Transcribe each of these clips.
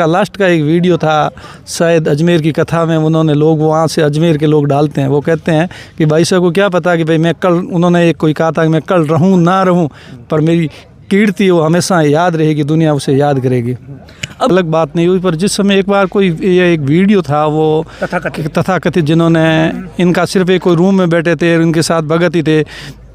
उसका लास्ट का एक वीडियो था, शायद अजमेर की कथा में उन्होंने लोग वहाँ से अजमेर के लोग डालते हैं, वो कहते हैं कि भाई साहब को क्या पता कि भाई मैं कल, उन्होंने एक कोई कहा था कि मैं कल रहूँ ना रहूँ, पर मेरी कीर्ति वो हमेशा याद रहेगी, दुनिया उसे याद करेगी। अब अलग बात नहीं हुई, पर जिस समय एक बार कोई ये एक वीडियो था वो तथाकथित जिन्होंने इनका सिर्फ एक कोई रूम में बैठे थे, इनके साथ भगत ही थे,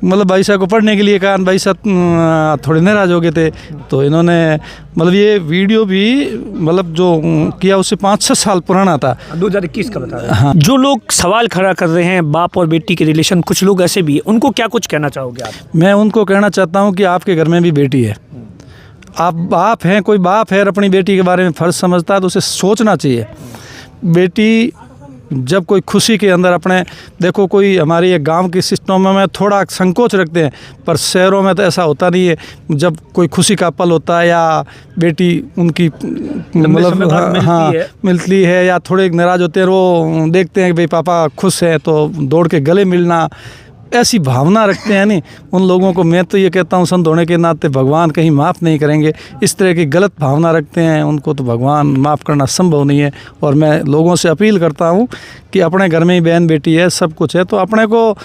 मतलब भाई साहब को पढ़ने के लिए कहा, भाई साहब थोड़े नाराज हो गए थे, तो इन्होंने मतलब ये वीडियो भी मतलब जो किया उससे 5-6 साल पुराना था, 2021 का बता रहे हैं। हाँ। जो लोग सवाल खड़ा कर रहे हैं बाप और बेटी के रिलेशन, कुछ लोग ऐसे भी हैं, उनको क्या कुछ कहना चाहोगे आप? मैं उनको कहना चाहता हूँ कि आपके घर में भी बेटी है, आप बाप हैं, कोई बाप है अपनी बेटी के बारे में फ़र्ज़ समझता है तो उसे सोचना चाहिए। बेटी जब कोई खुशी के अंदर अपने, देखो कोई हमारी एक गांव की सिस्टम में थोड़ा संकोच रखते हैं, पर शहरों में तो ऐसा होता नहीं है। जब कोई खुशी का पल होता है या बेटी उनकी मतलब हाँ मिलती है या थोड़े नाराज़ होते हैं, वो देखते हैं कि भाई पापा खुश हैं तो दौड़ के गले मिलना, ऐसी भावना रखते हैं नहीं उन लोगों को। मैं तो ये कहता हूँ संत होने के नाते भगवान कहीं माफ़ नहीं करेंगे। इस तरह की गलत भावना रखते हैं उनको तो भगवान माफ़ करना संभव नहीं है। और मैं लोगों से अपील करता हूँ कि अपने घर में ही बहन बेटी है, सब कुछ है, तो अपने को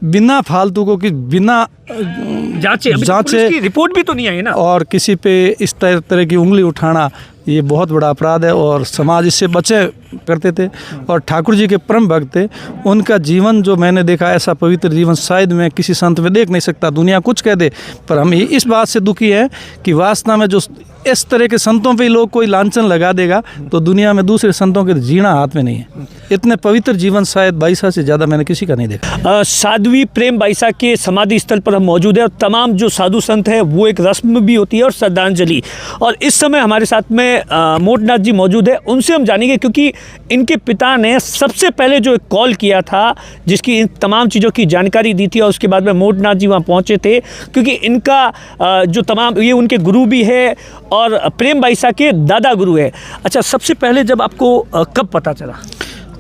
बिना फालतू को कि बिना जांचे रिपोर्ट भी तो नहीं आई ना, और किसी पे इस तरह की उंगली उठाना ये बहुत बड़ा अपराध है और समाज इससे बचे करते थे। और ठाकुर जी के परम भक्त थे, उनका जीवन जो मैंने देखा ऐसा पवित्र जीवन शायद मैं किसी संत में देख नहीं सकता। दुनिया कुछ कह दे, पर हम इस बात से दुखी हैं कि वास्तव में जो इस तरह के संतों पे लोग कोई लांछन लगा देगा तो दुनिया में दूसरे संतों के जीना हाथ में नहीं है। इतने पवित्र जीवन शायद बाईसा से ज़्यादा मैंने किसी का नहीं देखा। साध्वी प्रेम बाईसा के समाधि स्थल पर हम मौजूद हैं और तमाम जो साधु संत हैं वो एक रस्म भी होती है और श्रद्धांजलि। और इस समय हमारे साथ में मोटनाथ जी मौजूद है, उनसे हम जानेंगे क्योंकि इनके पिता ने सबसे पहले जो एक कॉल किया था जिसकी इन तमाम चीज़ों की जानकारी दी थी और उसके बाद में मोटनाथ जी वहाँ पहुँचे थे, क्योंकि इनका जो तमाम ये उनके गुरु भी है और प्रेम बाईसा के दादा गुरु है। अच्छा, सबसे पहले जब आपको कब पता चला?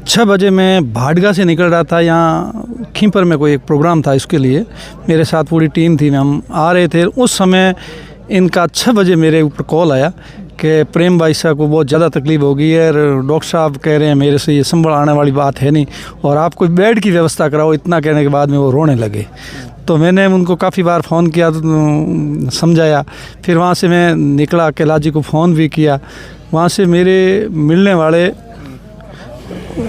6 बजे मैं भाटगा से निकल रहा था, यहाँ खींपर में कोई एक प्रोग्राम था, इसके लिए मेरे साथ पूरी टीम थी, हम आ रहे थे। उस समय इनका 6 बजे मेरे ऊपर कॉल आया कि प्रेम बाईसा को बहुत ज़्यादा तकलीफ़ हो गई है, डॉक्टर साहब कह रहे हैं मेरे से ये संभल आने वाली बात है नहीं और आप कोई बेड की व्यवस्था कराओ। इतना कहने के बाद में वो रोने लगे। तो मैंने उनको काफ़ी बार फ़ोन किया, समझाया। फिर वहाँ से मैं निकला, कैलाश जी को फ़ोन भी किया। वहाँ से मेरे मिलने वाले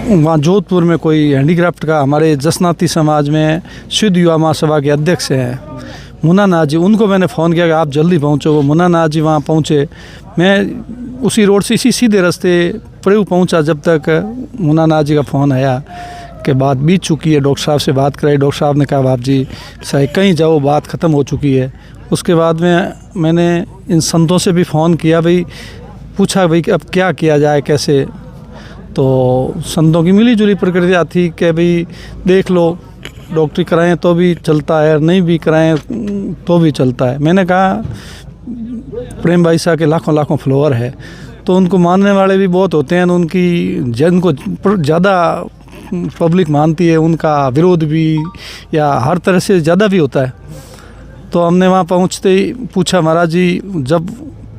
वहाँ जोधपुर में कोई हैंडीक्राफ्ट का हमारे जसनाती समाज में शुद्ध युवा महासभा के अध्यक्ष हैं मुन्ना नाथ जी, उनको मैंने फ़ोन किया कि आप जल्दी पहुँचो। वो मुन्ना नाथ जी वहाँ पहुँचे। मैं उसी रोड से इसी सीधे रास्ते प्रेऊ पहुँचा जब तक मुन्ना नाथ जी का फ़ोन आया कि बात बीत चुकी है। डॉक्टर साहब से बात कराई, डॉक्टर साहब ने कहा बाप जी चाहे कहीं जाओ बात ख़त्म हो चुकी है। उसके बाद में मैंने इन संतों से भी फ़ोन किया, भाई पूछा भाई अब क्या किया जाए कैसे। तो संतों की मिली जुली प्रक्रिया थी कि भाई देख लो, डॉक्टरी कराएं तो भी चलता है, नहीं भी कराएं तो भी चलता है। मैंने कहा प्रेम बाईसा के लाखों लाखों फॉलोअर है तो उनको मानने वाले भी बहुत होते हैं, उनकी जिनको ज़्यादा पब्लिक मानती है उनका विरोध भी या हर तरह से ज़्यादा भी होता है। तो हमने वहाँ पहुँचते ही पूछा, महाराज जी जब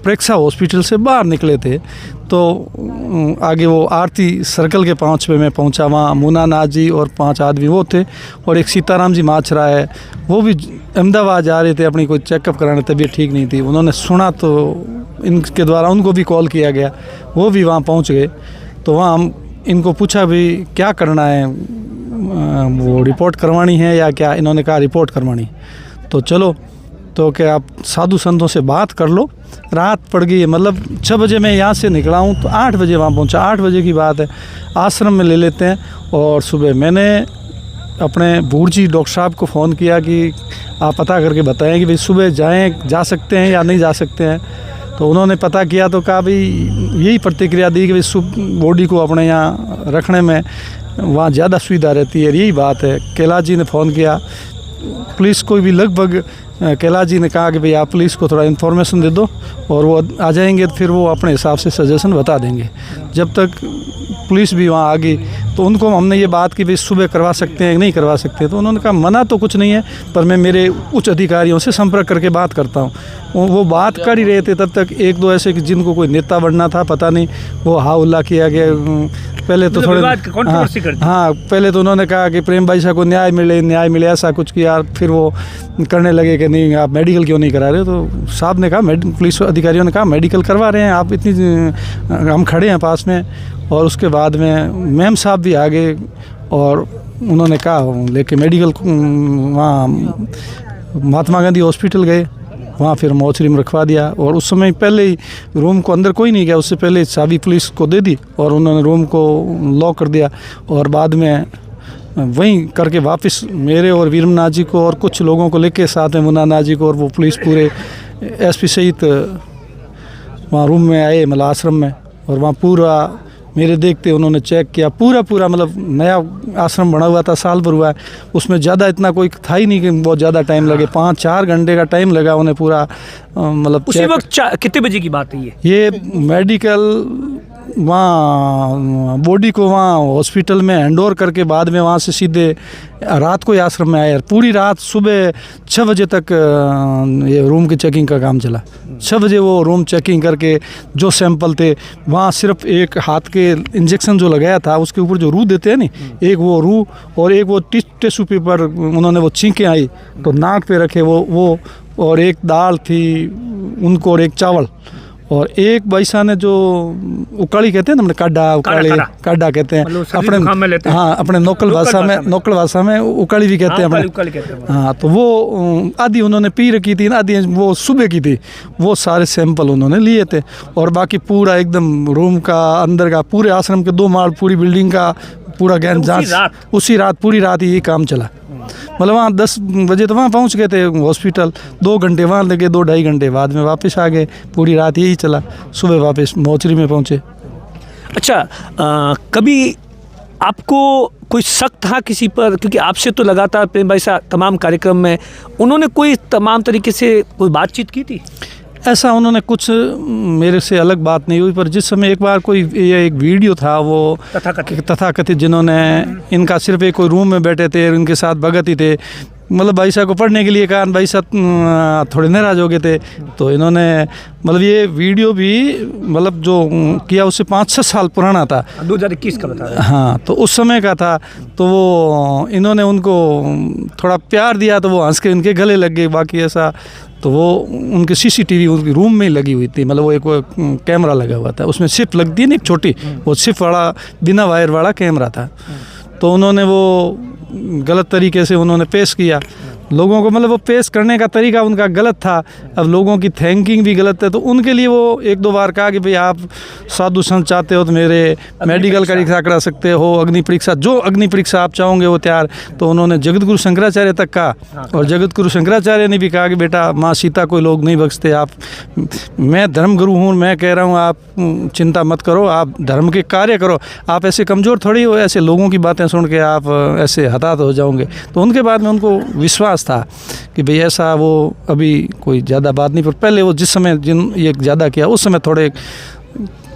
प्रेक्षा हॉस्पिटल से बाहर निकले थे तो आगे वो आरती सर्कल के 5 पे मैं पहुंचा। वहाँ मुन्ना नाथ जी और 5 आदमी वो थे और एक सीताराम जी माछरा है, वो भी अहमदाबाद जा रहे थे अपनी कोई चेकअप कराने, तबीयत ठीक नहीं थी। उन्होंने सुना तो इनके द्वारा उनको भी कॉल किया गया, वो भी वहाँ पहुँच गए। तो वहाँ हम इनको पूछा भी क्या करना है, वो रिपोर्ट करवानी है या क्या। इन्होंने कहा रिपोर्ट करवानी। तो चलो तो क्या आप साधु संतों से बात कर लो। रात पड़ गई है, मतलब 6 बजे मैं यहाँ से निकला हूँ तो 8 बजे वहाँ पहुँचा। 8 बजे की बात है, आश्रम में ले लेते हैं। और सुबह मैंने अपने बूढ़ जी डॉक्टर साहब को फ़ोन किया कि आप पता करके बताएं कि भाई सुबह जा सकते हैं या नहीं जा सकते हैं। तो उन्होंने पता किया तो कहा भाई यही प्रतिक्रिया दी कि भाई बॉडी को अपने यहाँ रखने में वहाँ ज़्यादा सुविधा रहती है, यही बात है। कैलाश जी ने फ़ोन किया, पुलिस को भी लगभग कैलाश जी ने कहा कि भाई आप पुलिस को थोड़ा इन्फॉर्मेशन दे दो और वो आ जाएंगे तो फिर वो अपने हिसाब से सजेशन बता देंगे। जब तक पुलिस भी वहाँ आ गई तो उनको हमने ये बात की भाई सुबह करवा सकते हैं नहीं करवा सकते, तो उन्होंने कहा मना तो कुछ नहीं है, पर मैं मेरे उच्च अधिकारियों से संपर्क करके बात करता हूँ। वो बात कर ही रहे थे, तब तक एक दो ऐसे कि जिनको कोई नेता बनना था पता नहीं, वो हा उल्ला किया गया। पहले तो थोड़े हाँ पहले तो उन्होंने कहा कि प्रेम भाई साहब को न्याय मिले ऐसा कुछ किया, फिर वो करने लगे कि नहीं आप मेडिकल क्यों नहीं करा रहे। तो साहब ने कहा, पुलिस अधिकारियों ने कहा मेडिकल करवा रहे हैं, आप इतनी हम खड़े हैं पास में। और उसके बाद में मैम साहब भी आ गए और उन्होंने कहा लेके मेडिकल वहाँ महात्मा गांधी हॉस्पिटल गए, वहाँ फिर मोर्चरी में रखवा दिया। और उस समय पहले ही रूम को अंदर कोई नहीं गया, उससे पहले चाबी पुलिस को दे दी और उन्होंने रूम को लॉक कर दिया। और बाद में वहीं करके वापस मेरे और वीरमनाथ जी को और कुछ लोगों को लेके साथ में मुन्ना नाथ जी को और वो पुलिस पूरे एसपी सहित वहाँ रूम में आए, मतलब आश्रम में। और वहाँ पूरा मेरे देखते उन्होंने चेक किया, पूरा मतलब नया आश्रम बना हुआ था, साल भर हुआ है, उसमें ज़्यादा इतना कोई था ही नहीं कि बहुत ज़्यादा टाइम लगे। 5-4 घंटे का टाइम लगा उन्हें पूरा मतलब उसी वक्त कितने बजे की बात है ये मेडिकल वहाँ बॉडी को वहाँ हॉस्पिटल में हैंडओवर करके बाद में वहाँ से सीधे रात को ही आश्रम में आए। पूरी रात सुबह 6 बजे तक ये रूम की चेकिंग का काम चला। 6 बजे वो रूम चेकिंग करके जो सैंपल थे वहाँ सिर्फ एक हाथ के इंजेक्शन जो लगाया था उसके ऊपर जो रू देते हैं नी, एक वो रू और एक वो टिश्यू पेपर उन्होंने वो छींके आई तो नाक पे रखे वो और एक दाल थी उनको और एक चावल और एक बैसा ने जो उकाली कहते हैं ना, काढ़ा कहते हैं अपने, हाँ अपने लोकल भाषा में उकाली भी कहते हैं अपने। हाँ तो वो आधी उन्होंने पी रखी थी, आधी वो सुबह की थी, वो सारे सैंपल उन्होंने लिए थे। और बाकी पूरा एकदम रूम का अंदर का पूरे आश्रम के 2 माल पूरी बिल्डिंग का पूरा गहन जांच उसी रात पूरी रात ही काम चला। मतलब वहाँ 10 बजे तो वहाँ पहुँच गए थे हॉस्पिटल, 2 घंटे वहाँ लगे, 2-2.5 घंटे बाद में वापस आ गए। पूरी रात यही चला, सुबह वापस मोचरी में पहुँचे। अच्छा कभी आपको कोई शक था किसी पर, क्योंकि आपसे तो लगातार प्रेम भाई साहब तमाम कार्यक्रम में उन्होंने कोई तमाम तरीके से कोई बातचीत की थी? ऐसा उन्होंने कुछ मेरे से अलग बात नहीं हुई, पर जिस समय एक बार कोई ये एक वीडियो था वो तथाकथित जिन्होंने इनका सिर्फ एक कोई रूम में बैठे थे, इनके साथ भगत ही थे, मतलब भाई साहब को पढ़ने के लिए कहा, भाई साहब थोड़े नाराज हो गए थे। तो इन्होंने मतलब ये वीडियो भी मतलब जो किया उससे 5-6 साल पुराना था, 2021 का बता रहा। हाँ तो उस समय का था। तो वो इन्होंने उनको थोड़ा प्यार दिया तो वो हंस के इनके गले लग गए। बाकी ऐसा तो वो उनके सीसीटीवी उनकी रूम में ही लगी हुई थी, मतलब वो एक कैमरा लगा हुआ था, उसमें सिप लगती है ना एक छोटी, वो सिप वाला बिना वायर वाला कैमरा था। तो उन्होंने वो गलत तरीके से उन्होंने पेश किया लोगों को, मतलब वो पेश करने का तरीका उनका गलत था। अब लोगों की थैंकिंग भी गलत है, तो उनके लिए वो 1-2 बार कहा कि भाई आप साधु संत चाहते हो तो मेरे मेडिकल परीक्षा करा सकते हो, अग्नि परीक्षा, जो अग्नि परीक्षा आप चाहोगे वो तैयार। तो उन्होंने जगत गुरु शंकराचार्य तक कहा और जगत गुरु शंकराचार्य ने भी कहा कि बेटा माँ सीता कोई लोग नहीं बख्शते, आप मैं धर्म गुरु हूँ, मैं कह रहा हूँ आप चिंता मत करो, आप धर्म के कार्य करो, आप ऐसे कमज़ोर थोड़ी हो, ऐसे लोगों की बातें सुन के आप ऐसे हताहत हो जाओगे। तो उनके बाद में उनको विश्वास था कि भाई ऐसा वो अभी कोई ज़्यादा बात नहीं, पर पहले वो जिस समय ये ज़्यादा किया उस समय थोड़े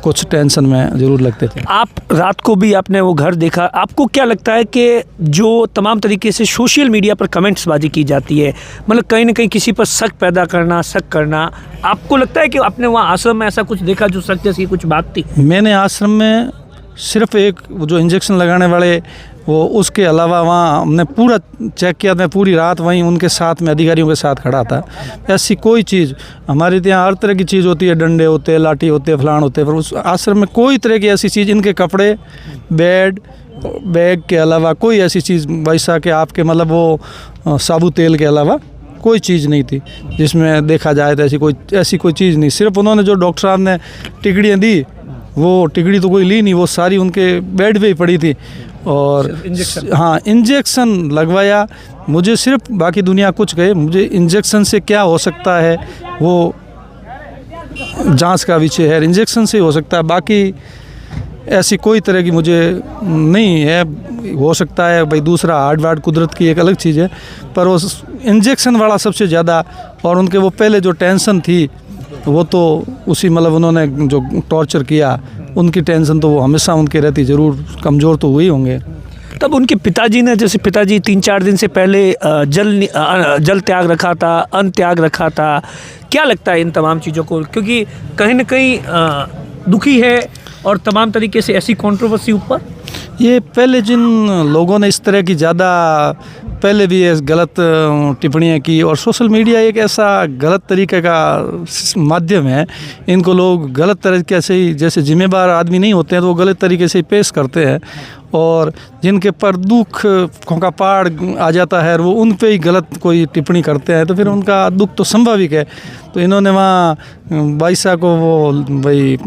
कुछ टेंशन में ज़रूर लगते थे। आप रात को भी आपने वो घर देखा, आपको क्या लगता है कि जो तमाम तरीके से सोशल मीडिया पर कमेंट्सबाजी की जाती है, मतलब कहीं ना कहीं किसी पर शक पैदा करना, शक करना, आपको लगता है कि आपने वहाँ आश्रम में ऐसा कुछ देखा जो शक जैसी कुछ बात थी? मैंने आश्रम में सिर्फ एक जो इंजेक्शन लगाने वाले वो, उसके अलावा वहाँ हमने पूरा चेक किया, मैं पूरी रात वहीं उनके साथ में अधिकारियों के साथ खड़ा था। ऐसी कोई चीज़, हमारे यहाँ हर तरह की चीज़ होती है, डंडे होते हैं, लाठी होते हैं, फलान होते हैं, पर उस आश्रम में कोई तरह की ऐसी चीज़, इनके कपड़े, बेड, बैग के अलावा कोई ऐसी चीज़ वैसा कि आपके मतलब वो साबुत तेल के अलावा कोई चीज़ नहीं थी जिसमें देखा जाए तो ऐसी कोई चीज़ नहीं। सिर्फ उन्होंने जो डॉक्टर साहब ने टिकड़ियाँ दी, वो टिकड़ी तो कोई ली नहीं, वो सारी उनके बेड पे ही पड़ी थी। और हाँ इंजेक्शन लगवाया मुझे सिर्फ, बाकी दुनिया कुछ कहे, मुझे इंजेक्शन से क्या हो सकता है वो जांच का विषय है, इंजेक्शन से हो सकता है, बाकी ऐसी कोई तरह की मुझे नहीं है। हो सकता है भाई दूसरा हार्ड वार्ड कुदरत की एक अलग चीज़ है, पर वो इंजेक्शन वाला सबसे ज़्यादा। और उनके वो पहले जो टेंशन थी वो तो उसी मतलब उन्होंने जो टॉर्चर किया उनकी टेंशन तो वो हमेशा उनके रहती, ज़रूर कमज़ोर तो हुए होंगे। तब उनके पिताजी ने, जैसे पिताजी 3-4 दिन से पहले जल त्याग रखा था, अन्न त्याग रखा था, क्या लगता है इन तमाम चीज़ों को? क्योंकि कहीं ना कहीं दुखी है और तमाम तरीके से ऐसी कंट्रोवर्सी ऊपर। ये पहले जिन लोगों ने इस तरह की ज़्यादा पहले भी ये गलत टिप्पणियाँ की, और सोशल मीडिया एक ऐसा गलत तरीके का माध्यम है, इनको लोग गलत तरीके से ही, जैसे जिम्मेदार आदमी नहीं होते हैं तो वो गलत तरीके से ही पेश करते हैं, और जिनके पर दुख का पहाड़ आ जाता है वो उन पे ही गलत कोई टिप्पणी करते हैं, तो फिर उनका दुख तो स्वाभाविक है। तो इन्होंने वहाँ बाईसा को वो भाई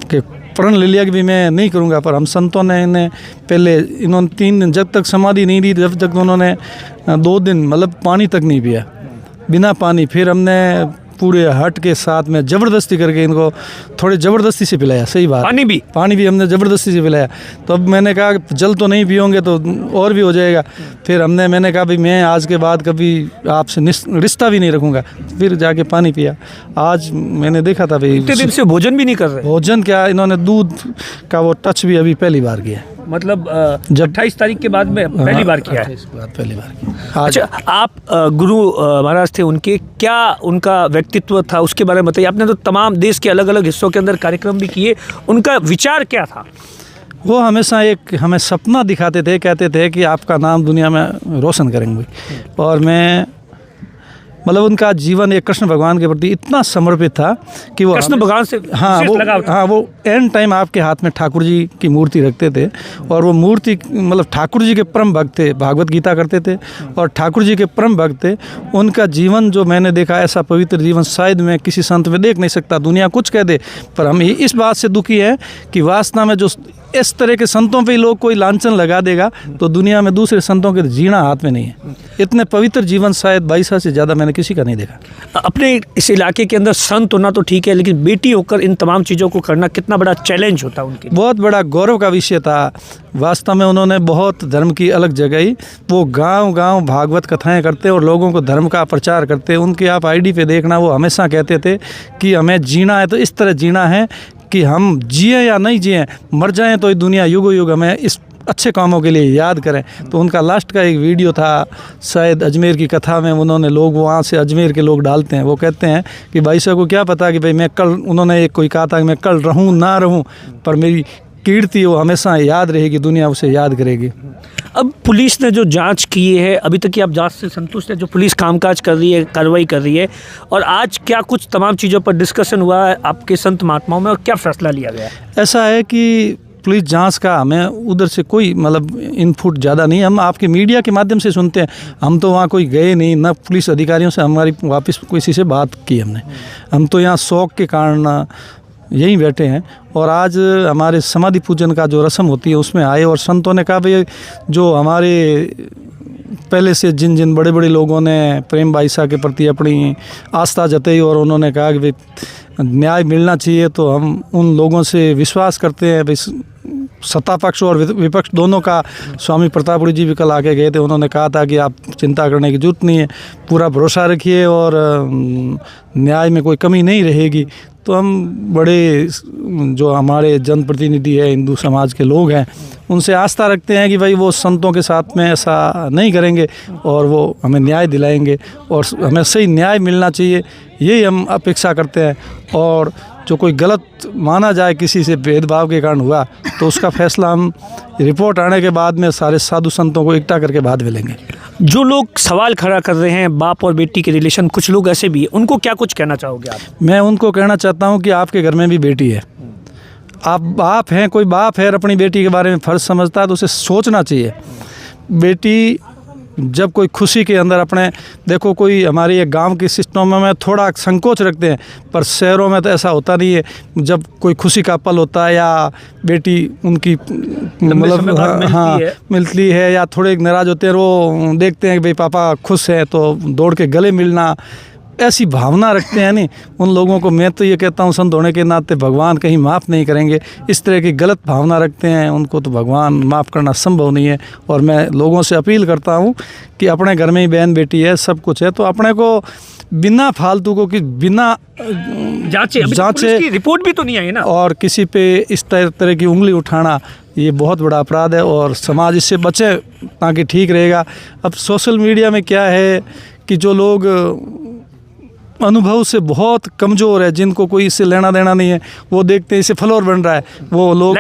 के प्रण ले लिया कि भी मैं नहीं करूँगा, पर हम संतों ने इन्हें पहले, इन्होंने 3 दिन जब तक समाधि नहीं दी, जब तक उन्होंने 2 दिन मतलब पानी तक नहीं पिया, बिना पानी। फिर हमने पूरे हट के साथ में ज़बरदस्ती करके इनको थोड़े ज़बरदस्ती से पिलाया। सही बात, पानी भी हमने ज़बरदस्ती से पिलाया। तो अब मैंने कहा जल तो नहीं पियोगे तो और भी हो जाएगा। फिर मैंने कहा भाई मैं आज के बाद कभी आपसे रिश्ता भी नहीं रखूँगा। फिर जाके पानी पिया। आज मैंने देखा था भाई इतने दिन से भोजन भी नहीं कर रहे। भोजन क्या, इन्होंने दूध का वो टच भी अभी पहली बार किया, मतलब जब 28 तारीख के बाद में पहली बार किया है। पहली बार किया। अच्छा, आप गुरु महाराज थे उनके, क्या उनका व्यक्तित्व था उसके बारे में बताइए। आपने तो तमाम देश के अलग अलग हिस्सों के अंदर कार्यक्रम भी किए, उनका विचार क्या था? वो हमेशा एक हमें सपना दिखाते थे, कहते थे कि आपका नाम दुनिया में रोशन करेंगे। और मैं मतलब उनका जीवन एक कृष्ण भगवान के प्रति इतना समर्पित था कि वो कृष्ण भगवान से वो एंड टाइम आपके हाथ में ठाकुर जी की मूर्ति रखते थे, और वो मूर्ति मतलब ठाकुर जी के परम भक्त थे, भागवत गीता करते थे और ठाकुर जी के परम भक्त थे। उनका जीवन जो मैंने देखा, ऐसा पवित्र जीवन शायद मैं किसी संत में देख नहीं सकता। दुनिया कुछ कह दे, पर हम इस बात से दुखी हैं कि वास्तव में जो इस तरह के संतों पे लोग कोई लांछन लगा देगा तो दुनिया में दूसरे संतों के जीना हाथ में नहीं है। इतने पवित्र जीवन शायद 22 साल से ज़्यादा मैंने किसी का नहीं देखा। अपने इस इलाके के अंदर संत होना तो ठीक है, लेकिन बेटी होकर इन तमाम चीज़ों को करना कितना बड़ा चैलेंज होता है उनके लिए। बहुत बड़ा गौरव का विषय था। वास्तव में उन्होंने बहुत धर्म की अलग जगह, वो गांव-गांव भागवत कथाएं करते और लोगों को धर्म का प्रचार करते। उनके आप आईडी पे देखना, वो हमेशा कहते थे कि हमें जीना है तो इस तरह जीना है कि हम जिए या नहीं जिए, मर जाएं तो ये दुनिया युग युग हमें इस अच्छे कामों के लिए याद करें। तो उनका लास्ट का एक वीडियो था, शायद अजमेर की कथा में उन्होंने, लोग वहाँ से अजमेर के लोग डालते हैं, वो कहते हैं कि भाई साहब को क्या पता कि भाई मैं कल, उन्होंने एक कोई कहा था कि मैं कल रहूँ ना रहूँ, पर मेरी कीर्ति वो हमेशा याद रहेगी, दुनिया उसे याद करेगी। अब पुलिस ने जो जांच की है, अभी तक की आप जांच से संतुष्ट है? जो पुलिस कामकाज कर रही है, कार्रवाई कर रही है, और आज क्या कुछ तमाम चीज़ों पर डिस्कशन हुआ है आपके संत महात्माओं में, और क्या फैसला लिया गया है? ऐसा है कि पुलिस जांच का हमें उधर से कोई मतलब इनपुट ज़्यादा नहीं, हम आपके मीडिया के माध्यम से सुनते हैं। हम तो वहाँ कोई गए नहीं, ना पुलिस अधिकारियों से हमारी वापस किसी से बात की हमने। हम तो यहाँ शौक के कारण यहीं बैठे हैं। और आज हमारे समाधि पूजन का जो रस्म होती है उसमें आए, और संतों ने कहा भाई जो हमारे पहले से जिन जिन बड़े बड़े लोगों ने प्रेम बाईसा के प्रति अपनी आस्था जताई और उन्होंने कहा कि भाई न्याय मिलना चाहिए, तो हम उन लोगों से विश्वास करते हैं। भाई सत्ता पक्ष और विपक्ष दोनों का, स्वामी प्रतापपुरी जी भी कल आके गए थे, उन्होंने कहा था कि आप चिंता करने की जरूरत नहीं है, पूरा भरोसा रखिए और न्याय में कोई कमी नहीं रहेगी। तो हम बड़े जो हमारे जनप्रतिनिधि है, हिंदू समाज के लोग हैं, उनसे आस्था रखते हैं कि भाई वो संतों के साथ में ऐसा नहीं करेंगे और वो हमें न्याय दिलाएंगे और हमें सही न्याय मिलना चाहिए, यही हम अपेक्षा करते हैं। और जो कोई गलत माना जाए किसी से भेदभाव के कारण हुआ तो उसका फैसला हम रिपोर्ट आने के बाद में सारे साधु संतों को इकट्ठा करके बाद में लेंगे। जो लोग सवाल खड़ा कर रहे हैं बाप और बेटी के रिलेशन, कुछ लोग ऐसे भी हैं, उनको क्या कुछ कहना चाहोगे आप? मैं उनको कहना चाहता हूँ कि आपके घर में भी बेटी है, आप बाप हैं, कोई बाप है अपनी बेटी के बारे में फ़र्ज समझता है तो उसे सोचना चाहिए। बेटी जब कोई खुशी के अंदर अपने, देखो कोई हमारे ये गांव के सिस्टम में थोड़ा संकोच रखते हैं, पर शहरों में तो ऐसा होता नहीं है। जब कोई खुशी का पल होता है या बेटी उनकी मतलब मिलती है या थोड़े नाराज़ होते हैं, वो देखते हैं कि भाई पापा खुश है तो दौड़ के गले मिलना, ऐसी भावना रखते हैं नहीं उन लोगों को। मैं तो ये कहता हूँ संत होने के नाते भगवान कहीं माफ़ नहीं करेंगे। इस तरह की गलत भावना रखते हैं उनको तो भगवान माफ़ करना संभव नहीं है। और मैं लोगों से अपील करता हूँ कि अपने घर में ही बहन बेटी है, सब कुछ है, तो अपने को बिना फालतू को कि बिना जांचे अभी तो जांचे पुलिस की रिपोर्ट भी तो नहीं आई है ना। और किसी पे इस तरह की उंगली उठाना ये बहुत बड़ा अपराध है और समाज इससे बचे ताकि ठीक रहेगा। अब सोशल मीडिया में क्या है कि जो लोग अनुभव से बहुत कमज़ोर है, जिनको कोई इससे लेना देना नहीं है, वो देखते हैं इससे फॉलोअर बन रहा है, वो लोग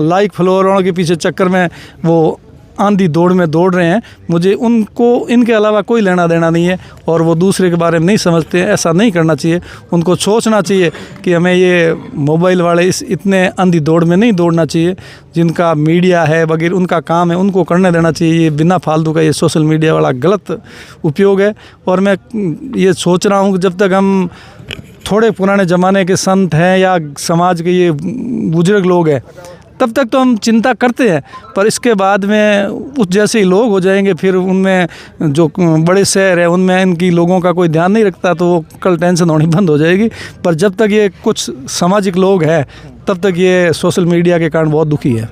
लाइक फॉलोअरों के पीछे चक्कर में वो आंधी दौड़ में दौड़ रहे हैं। मुझे उनको इनके अलावा कोई लेना देना नहीं है और वो दूसरे के बारे में नहीं समझते हैं। ऐसा नहीं करना चाहिए, उनको सोचना चाहिए कि हमें ये मोबाइल वाले इस इतने आंधी दौड़ में नहीं दौड़ना चाहिए। जिनका मीडिया है वगैरह उनका काम है, उनको करने देना चाहिए। ये बिना फालतू का ये सोशल मीडिया वाला गलत उपयोग है। और मैं ये सोच रहा हूँ कि जब तक हम थोड़े पुराने ज़माने के संत हैं या समाज के ये बुजुर्ग लोग हैं तब तक तो हम चिंता करते हैं, पर इसके बाद में उस जैसे ही लोग हो जाएंगे फिर उनमें जो बड़े शहर है उनमें इनकी लोगों का कोई ध्यान नहीं रखता तो वो कल टेंशन होनी बंद हो जाएगी। पर जब तक ये कुछ सामाजिक लोग हैं तब तक ये सोशल मीडिया के कारण बहुत दुखी है।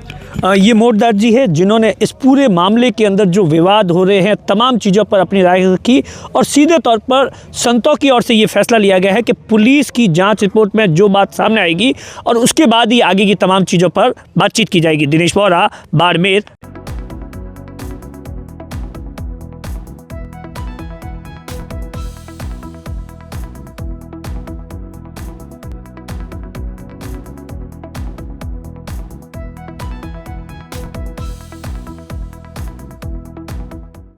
ये मोटदार जी है जिन्होंने इस पूरे मामले के अंदर जो विवाद हो रहे हैं तमाम चीज़ों पर अपनी राय रखी और सीधे तौर पर संतों की ओर से ये फैसला लिया गया है कि पुलिस की जांच रिपोर्ट में जो बात सामने आएगी और उसके बाद ही आगे की तमाम चीज़ों पर बातचीत की जाएगी। दिनेश बोरा, बाड़मेर।